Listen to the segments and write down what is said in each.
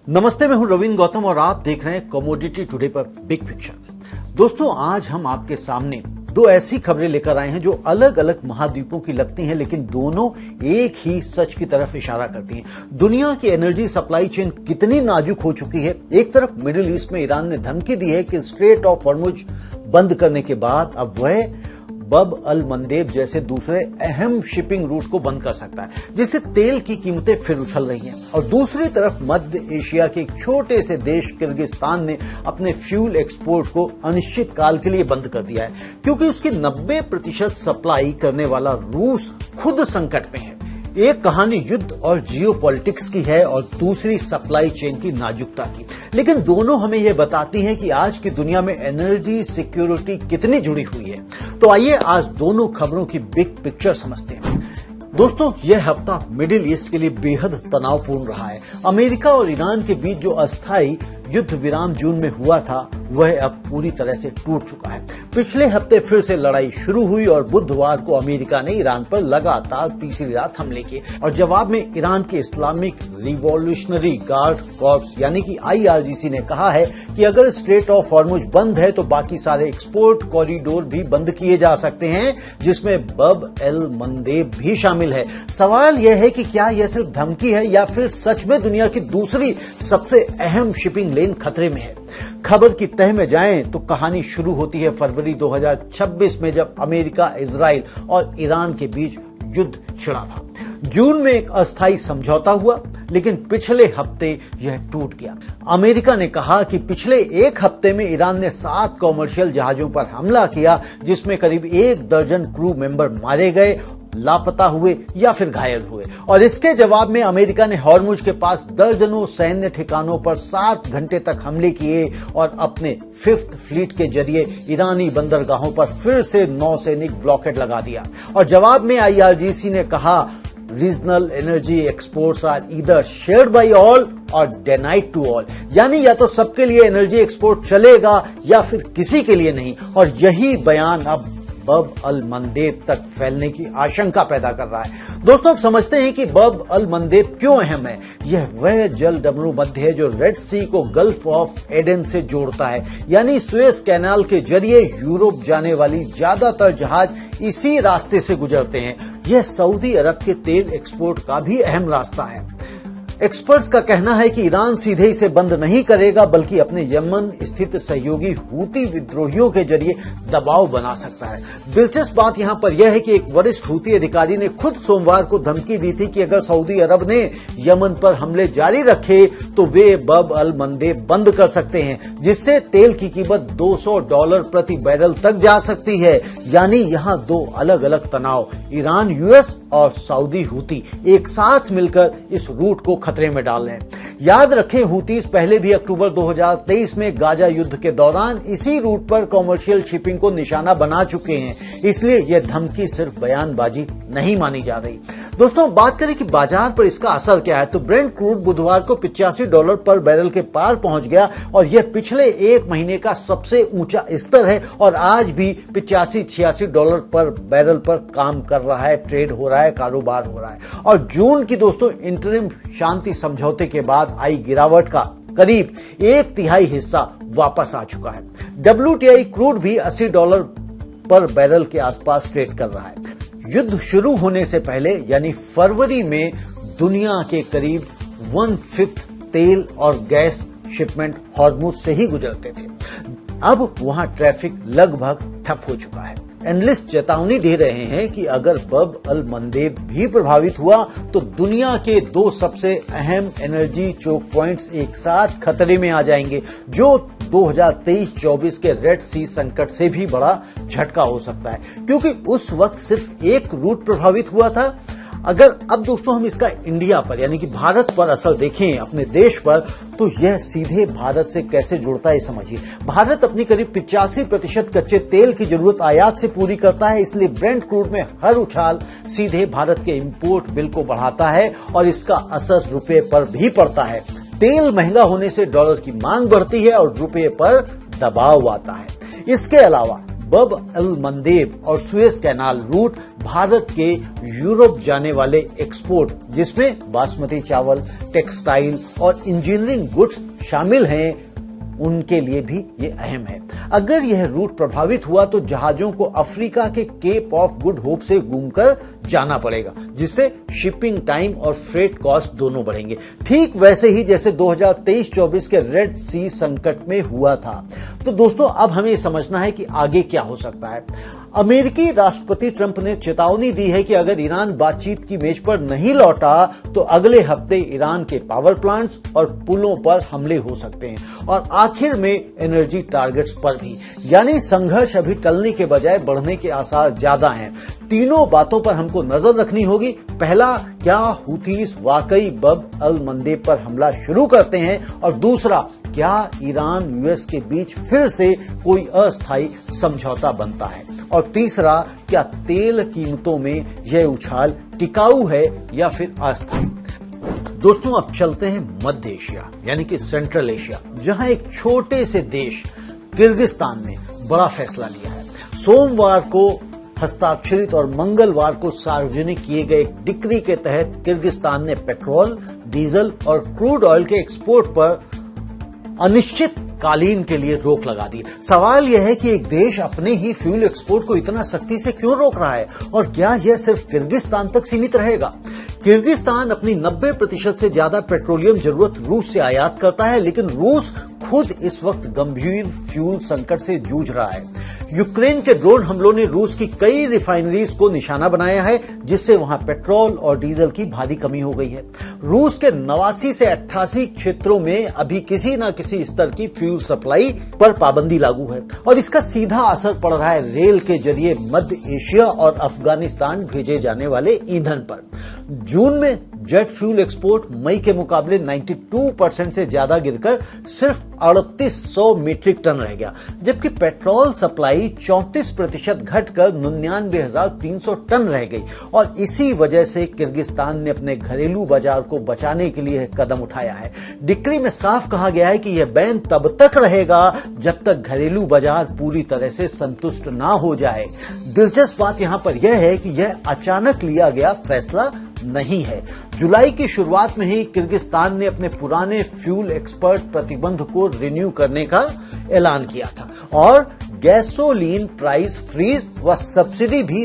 नमस्ते, मैं हूं रविंद्र गौतम और आप देख रहे हैं कमोडिटी टुडे पर बिग पिक्चर। दोस्तों, आज हम आपके सामने दो ऐसी खबरें लेकर आए हैं जो अलग अलग महाद्वीपों की लगती हैं, लेकिन दोनों एक ही सच की तरफ इशारा करती हैं। दुनिया की एनर्जी सप्लाई चेन कितनी नाजुक हो चुकी है। एक तरफ मिडिल ईस्ट में ईरान ने धमकी दी है कि स्ट्रेट ऑफ हॉर्मुज बंद करने के बाद अब वह बब अल मंदेब जैसे दूसरे अहम शिपिंग रूट को बंद कर सकता है, जिससे तेल की कीमतें फिर उछल रही हैं। और दूसरी तरफ मध्य एशिया के एक छोटे से देश किर्गिस्तान ने अपने फ्यूल एक्सपोर्ट को अनिश्चित काल के लिए बंद कर दिया है, क्योंकि उसकी 90% सप्लाई करने वाला रूस खुद संकट में है। एक कहानी युद्ध और जियोपॉलिटिक्स की है और दूसरी सप्लाई चेन की नाजुकता की, लेकिन दोनों हमें यह बताती हैं कि आज की दुनिया में एनर्जी सिक्योरिटी कितनी जुड़ी हुई है। तो आइए आज दोनों खबरों की बिग पिक्चर समझते हैं। दोस्तों, यह हफ्ता मिडिल ईस्ट के लिए बेहद तनावपूर्ण रहा है। अमेरिका और ईरान के बीच जो अस्थायी युद्ध विराम जून में हुआ था, वह अब पूरी तरह से टूट चुका है। पिछले हफ्ते फिर से लड़ाई शुरू हुई और बुधवार को अमेरिका ने ईरान पर लगातार तीसरी रात हमले किए और जवाब में ईरान के इस्लामिक रिवॉल्यूशनरी गार्ड कॉर्प्स यानी कि IRGC ने कहा है कि अगर स्ट्रेट ऑफ हॉर्मुज बंद है तो बाकी सारे एक्सपोर्ट कॉरिडोर भी बंद किए जा सकते हैं, जिसमें बब एल मंदेब भी शामिल है। सवाल यह है कि क्या यह सिर्फ धमकी है या फिर सच में दुनिया की दूसरी सबसे अहम शिपिंग लेन खतरे में है। खबर की तह में जाएं तो कहानी शुरू होती है फरवरी 2026 में, जब अमेरिका, इजराइल और ईरान के बीच युद्ध छिड़ा था। जून में एक अस्थायी समझौता हुआ, लेकिन पिछले हफ्ते यह टूट गया। अमेरिका ने कहा कि पिछले एक हफ्ते में ईरान ने 7 कॉमर्शियल जहाजों पर हमला किया, जिसमें करीब 1 दर्जन क्रू मेंबर मारे गए, लापता हुए या फिर घायल हुए। और इसके जवाब में अमेरिका ने हॉर्मुज के पास दर्जनों सैन्य ठिकानों पर 7 घंटे तक हमले किए और अपने 5th फ्लीट के जरिए ईरानी बंदरगाहों पर फिर से नौसैनिक ब्लॉकेड लगा दिया। और जवाब में IRGC ने कहा, regional energy exports are either shared by all or denied to all, यानी या तो सबके लिए एनर्जी एक्सपोर्ट चलेगा या फिर किसी के लिए नहीं। और यही बयान अब बब अल मंदेब तक फैलने की आशंका पैदा कर रहा है। दोस्तों, अब समझते हैं कि बब अल मंदेब क्यों अहम है। यह वह जल डमरू मध्य है जो रेड सी को गल्फ ऑफ एडन से जोड़ता है, यानी सुएज कैनाल के जरिए यूरोप जाने वाली ज्यादातर जहाज इसी रास्ते से गुजरते हैं। यह सऊदी अरब के तेल एक्सपोर्ट का भी अहम रास्ता है। एक्सपर्ट्स का कहना है कि ईरान सीधे इसे बंद नहीं करेगा, बल्कि अपने यमन स्थित सहयोगी हूती विद्रोहियों के जरिए दबाव बना सकता है। दिलचस्प बात यहां पर यह है कि एक वरिष्ठ हूती अधिकारी ने खुद सोमवार को धमकी दी थी कि अगर सऊदी अरब ने यमन पर हमले जारी रखे तो वे बब अल मंदेब बंद कर सकते हैं, जिससे तेल की कीमत $200 प्रति बैरल तक जा सकती है। यानी यहां दो अलग अलग तनाव, ईरान, US और सऊदी हूती एक साथ मिलकर इस रूट को खतरे में डाल रहे हैं। याद रखें, हूतीस पहले भी अक्टूबर 2023 में गाजा युद्ध के दौरान इसी रूट पर कॉमर्शियल शिपिंग को निशाना बना चुके हैं, इसलिए यह धमकी सिर्फ बयानबाजी नहीं मानी जा रही। दोस्तों, बात करें कि बाजार पर इसका असर क्या है, तो ब्रेंट क्रूड बुधवार को $85 पर बैरल के पार पहुंच गया और यह पिछले एक महीने का सबसे ऊंचा स्तर है और आज भी $85-86 पर बैरल पर काम कर रहा है, ट्रेड हो रहा है, कारोबार हो रहा है। और जून की दोस्तों इंटरिम शांति समझौते के बाद आई गिरावट का करीब 1/3 हिस्सा वापस आ चुका है। WTI क्रूड भी $80 पर बैरल के आसपास ट्रेड कर रहा है। युद्ध शुरू होने से पहले यानी फरवरी में दुनिया के करीब 1/5 तेल और गैस शिपमेंट हॉर्मुज से ही गुजरते थे। अब वहां ट्रैफिक लगभग ठप हो चुका है। एनालिस्ट चेतावनी दे रहे हैं कि अगर बब अल मंदेब भी प्रभावित हुआ तो दुनिया के 2 सबसे अहम एनर्जी चोक पॉइंट्स एक साथ खतरे में आ जाएंगे, जो 2023-24 के रेड सी संकट से भी बड़ा झटका हो सकता है, क्योंकि उस वक्त सिर्फ एक रूट प्रभावित हुआ था। अगर अब दोस्तों हम इसका इंडिया पर यानी कि भारत पर असर देखें, अपने देश पर, तो यह सीधे भारत से कैसे जुड़ता है समझिए। भारत अपनी करीब 85% कच्चे तेल की जरूरत आयात से पूरी करता है, इसलिए ब्रेंट क्रूड में हर उछाल सीधे भारत के इंपोर्ट बिल को बढ़ाता है और इसका असर रुपए पर भी पड़ता है। तेल महंगा होने से डॉलर की मांग बढ़ती है और रुपए पर दबाव आता है। इसके अलावा बब अल मंदेब और सुएज कैनाल रूट भारत के यूरोप जाने वाले एक्सपोर्ट, जिसमें बासमती चावल, टेक्सटाइल और इंजीनियरिंग गुड्स शामिल हैं, उनके लिए भी ये अहम है। अगर यह रूट प्रभावित हुआ तो जहाजों को अफ्रीका के केप ऑफ गुड होप से घूमकर जाना पड़ेगा, जिससे शिपिंग टाइम और फ्रेट कॉस्ट दोनों बढ़ेंगे। ठीक वैसे ही जैसे 2023-24 के रेड सी संकट में हुआ था। तो दोस्तों, अब हमें समझना है कि आगे क्या हो सकता है। अमेरिकी राष्ट्रपति ट्रंप ने चेतावनी दी है कि अगर ईरान बातचीत की मेज पर नहीं लौटा तो अगले हफ्ते ईरान के पावर प्लांट्स और पुलों पर हमले हो सकते हैं, और आखिर में एनर्जी टारगेट्स पर भी। यानी संघर्ष अभी टलने के बजाय बढ़ने के आसार ज्यादा हैं। तीनों बातों पर हमको नजर रखनी होगी। पहला, क्या हुथीस वाकई बब अल मंदेब पर हमला शुरू करते हैं, और दूसरा, क्या ईरान यूएस के बीच फिर से कोई अस्थायी समझौता बनता है, और तीसरा, क्या तेल कीमतों में यह उछाल टिकाऊ है या फिर अस्थायी। दोस्तों, अब चलते हैं मध्य एशिया यानी कि सेंट्रल एशिया, जहां एक छोटे से देश किर्गिस्तान ने बड़ा फैसला लिया है। सोमवार को हस्ताक्षरित और मंगलवार को सार्वजनिक किए गए एक डिक्री के तहत किर्गिस्तान ने पेट्रोल, डीजल और क्रूड ऑयल के एक्सपोर्ट पर अनिश्चित कालीन के लिए रोक लगा दी। सवाल यह है कि एक देश अपने ही फ्यूल एक्सपोर्ट को इतना सख्ती से क्यों रोक रहा है, और क्या यह सिर्फ किर्गिस्तान तक सीमित रहेगा। किर्गिस्तान अपनी 90% से ज्यादा पेट्रोलियम जरूरत रूस से आयात करता है, लेकिन रूस खुद इस वक्त गंभीर फ्यूल संकट से जूझ रहा है। यूक्रेन के ड्रोन हमलों ने रूस की कई रिफाइनरीज को निशाना बनाया है, जिससे वहां पेट्रोल और डीजल की भारी कमी हो गई है। रूस के 89 से 88 क्षेत्रों में अभी किसी न किसी स्तर की फ्यूल सप्लाई पर पाबंदी लागू है, और इसका सीधा असर पड़ रहा है रेल के जरिए मध्य एशिया और अफगानिस्तान भेजे जाने वाले ईंधन पर। जून में जेट फ्यूल एक्सपोर्ट मई के मुकाबले 92% से ज्यादा गिरकर सिर्फ 3800 मीट्रिक टन रह गया, जबकि पेट्रोल सप्लाई 34% घटकर 99,300 टन रह गई। और इसी वजह से किर्गिस्तान ने अपने घरेलू बाजार को बचाने के लिए कदम उठाया है। डिक्री में साफ कहा गया है कि यह बैन तब तक रहेगा जब तक घरेलू बाजार पूरी तरह से संतुष्ट ना हो जाए। दिलचस्प बात यहां पर यह है कि यह अचानक लिया गया फैसला नहीं है। जुलाई की शुरुआत में ही किर्गिस्तान ने अपने पुराने फ्यूल एक्सपोर्ट प्रतिबंध को रिन्यू करने का ऐलान किया था, और गैसोलीन प्राइस फ्रीज व सब्सिडी भी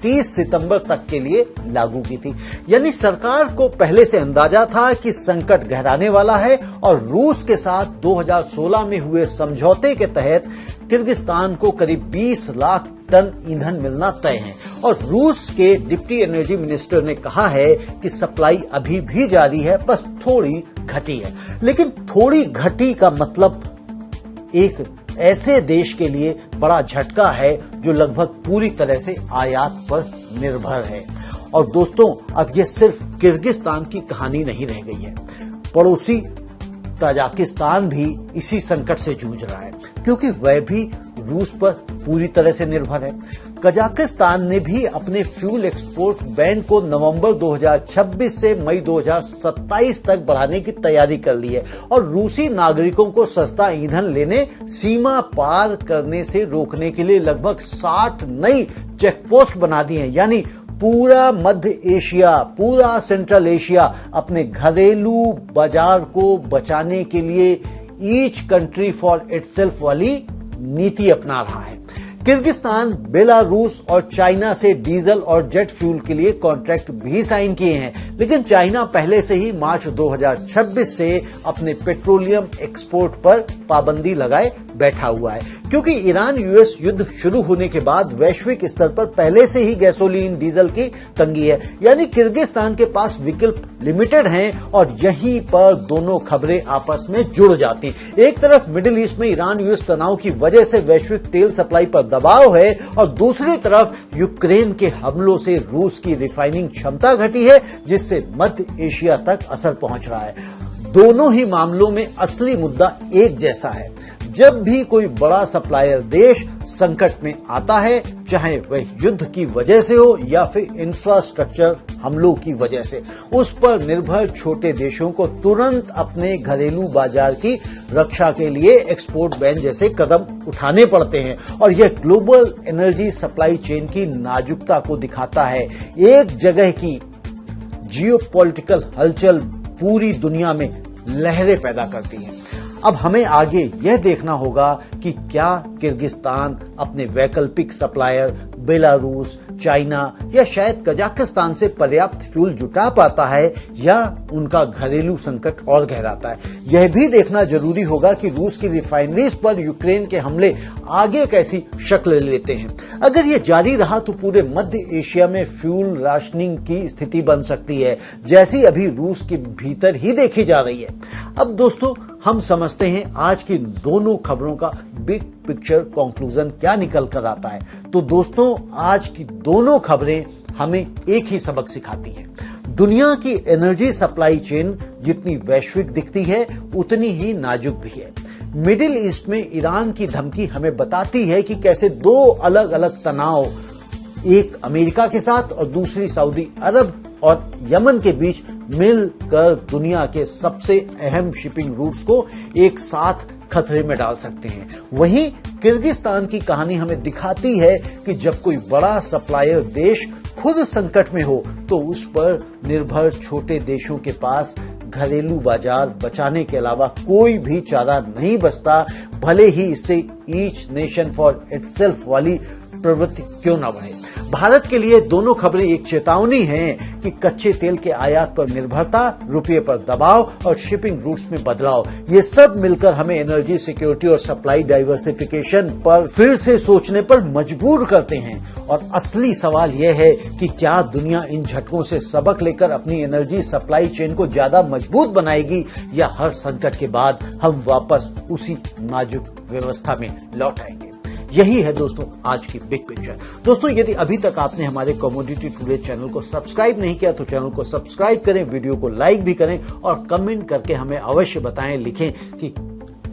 30 सितंबर तक के लिए लागू की थी। यानी सरकार को पहले से अंदाजा था कि संकट गहराने वाला है, और रूस के साथ 2016 में हुए समझौते के तहत किर्गिस्तान को करीब 20 लाख टन ईंधन मिलना तय है। और रूस के डिप्टी एनर्जी मिनिस्टर ने कहा है कि सप्लाई अभी भी जारी है, बस थोड़ी घटी है। लेकिन थोड़ी घटी का मतलब एक ऐसे देश के लिए बड़ा झटका है जो लगभग पूरी तरह से आयात पर निर्भर है। और दोस्तों, अब यह सिर्फ किर्गिस्तान की कहानी नहीं रह गई है। पड़ोसी तजाकिस्तान भी इसी संकट से जूझ रहा है, क्योंकि वह भी रूस पर पूरी तरह से निर्भर है। कजाकिस्तान ने भी अपने फ्यूल एक्सपोर्ट बैन को नवंबर 2026 से मई 2027 तक बढ़ाने की तैयारी कर ली है, और रूसी नागरिकों को सस्ता ईंधन लेने, सीमा पार करने से रोकने के लिए लगभग 60 नई चेकपोस्ट बना दी हैं। यानी पूरा मध्य एशिया, पूरा सेंट्रल एशिया अपने घरेलू बाजार को बचाने के लिए ईच कंट्री फॉर इटसेल्फ वाली नीति अपना रहा है। किर्गिस्तान, बेलारूस और चाइना से डीजल और जेट फ्यूल के लिए कॉन्ट्रैक्ट भी साइन किए हैं, लेकिन चाइना पहले से ही मार्च 2026 से अपने पेट्रोलियम एक्सपोर्ट पर पाबंदी लगाए बैठा हुआ है, क्योंकि ईरान यूएस युद्ध शुरू होने के बाद वैश्विक स्तर पर पहले से ही गैसोलीन, डीजल की तंगी है। यानी किर्गिस्तान के पास विकल्प लिमिटेड हैं, और यहीं पर दोनों खबरें आपस में जुड़ जाती हैं। एक तरफ मिडिल ईस्ट में ईरान यूएस तनाव की वजह से वैश्विक तेल सप्लाई पर दबाव है, और दूसरी तरफ यूक्रेन के हमलों से रूस की रिफाइनिंग क्षमता घटी है, जिससे मध्य एशिया तक असर पहुंच रहा है। दोनों ही मामलों में असली मुद्दा एक जैसा है। जब भी कोई बड़ा सप्लायर देश संकट में आता है, चाहे वह युद्ध की वजह से हो या फिर इंफ्रास्ट्रक्चर हमलों की वजह से, उस पर निर्भर छोटे देशों को तुरंत अपने घरेलू बाजार की रक्षा के लिए एक्सपोर्ट बैन जैसे कदम उठाने पड़ते हैं। और यह ग्लोबल एनर्जी सप्लाई चेन की नाजुकता को दिखाता है। एक जगह की जियोपॉलिटिकल हलचल पूरी दुनिया में लहरें पैदा करती है। अब हमें आगे यह देखना होगा कि क्या किर्गिस्तान अपने वैकल्पिक सप्लायर बेलारूस, चाइना या शायद कजाकिस्तान से पर्याप्त फ्यूल जुटा पाता है या उनका घरेलू संकट और गहराता है। यह भी देखना जरूरी होगा कि रूस की रिफाइनरीज पर यूक्रेन के हमले आगे कैसी शक्ल लेते हैं। अगर यह जारी रहा तो पूरे मध्य एशिया में फ्यूल राशनिंग की स्थिति बन सकती है, जैसी अभी रूस के भीतर ही देखी जा रही है। अब दोस्तों, हम समझते हैं आज की दोनों खबरों का बिग पिक्चर कंक्लूजन क्या निकल कर आता है। तो दोस्तों, आज की दोनों खबरें हमें एक ही सबक सिखाती हैं। दुनिया की एनर्जी सप्लाई चेन जितनी वैश्विक दिखती है, उतनी ही नाजुक भी है। मिडिल ईस्ट में ईरान की धमकी हमें बताती है कि कैसे दो अलग अलग तनाव, एक अमेरिका के साथ और दूसरी सऊदी अरब और यमन के बीच मिलकर दुनिया के सबसे अहम शिपिंग रूट्स को एक साथ खतरे में डाल सकते हैं। वहीं किर्गिस्तान की कहानी हमें दिखाती है कि जब कोई बड़ा सप्लायर देश खुद संकट में हो तो उस पर निर्भर छोटे देशों के पास घरेलू बाजार बचाने के अलावा कोई भी चारा नहीं बचता, भले ही इससे ईच नेशन फॉर इटसेल्फ वाली प्रवृत्ति क्यों न बढ़े। भारत के लिए दोनों खबरें एक चेतावनी हैं कि कच्चे तेल के आयात पर निर्भरता, रुपये पर दबाव और शिपिंग रूट्स में बदलाव, ये सब मिलकर हमें एनर्जी सिक्योरिटी और सप्लाई डाइवर्सिफिकेशन पर फिर से सोचने पर मजबूर करते हैं। और असली सवाल यह है कि क्या दुनिया इन झटकों से सबक लेकर अपनी एनर्जी सप्लाई चेन को ज्यादा मजबूत बनाएगी या हर संकट के बाद हम वापस उसी नाजुक व्यवस्था में लौट आएंगे। यही है दोस्तों आज की बिग पिक्चर। दोस्तों, यदि अभी तक आपने हमारे कमोडिटी टुडे चैनल को सब्सक्राइब नहीं किया तो चैनल को सब्सक्राइब करें, वीडियो को लाइक भी करें और कमेंट करके हमें अवश्य बताएं, लिखें कि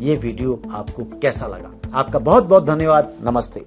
ये वीडियो आपको कैसा लगा। आपका बहुत बहुत धन्यवाद। नमस्ते।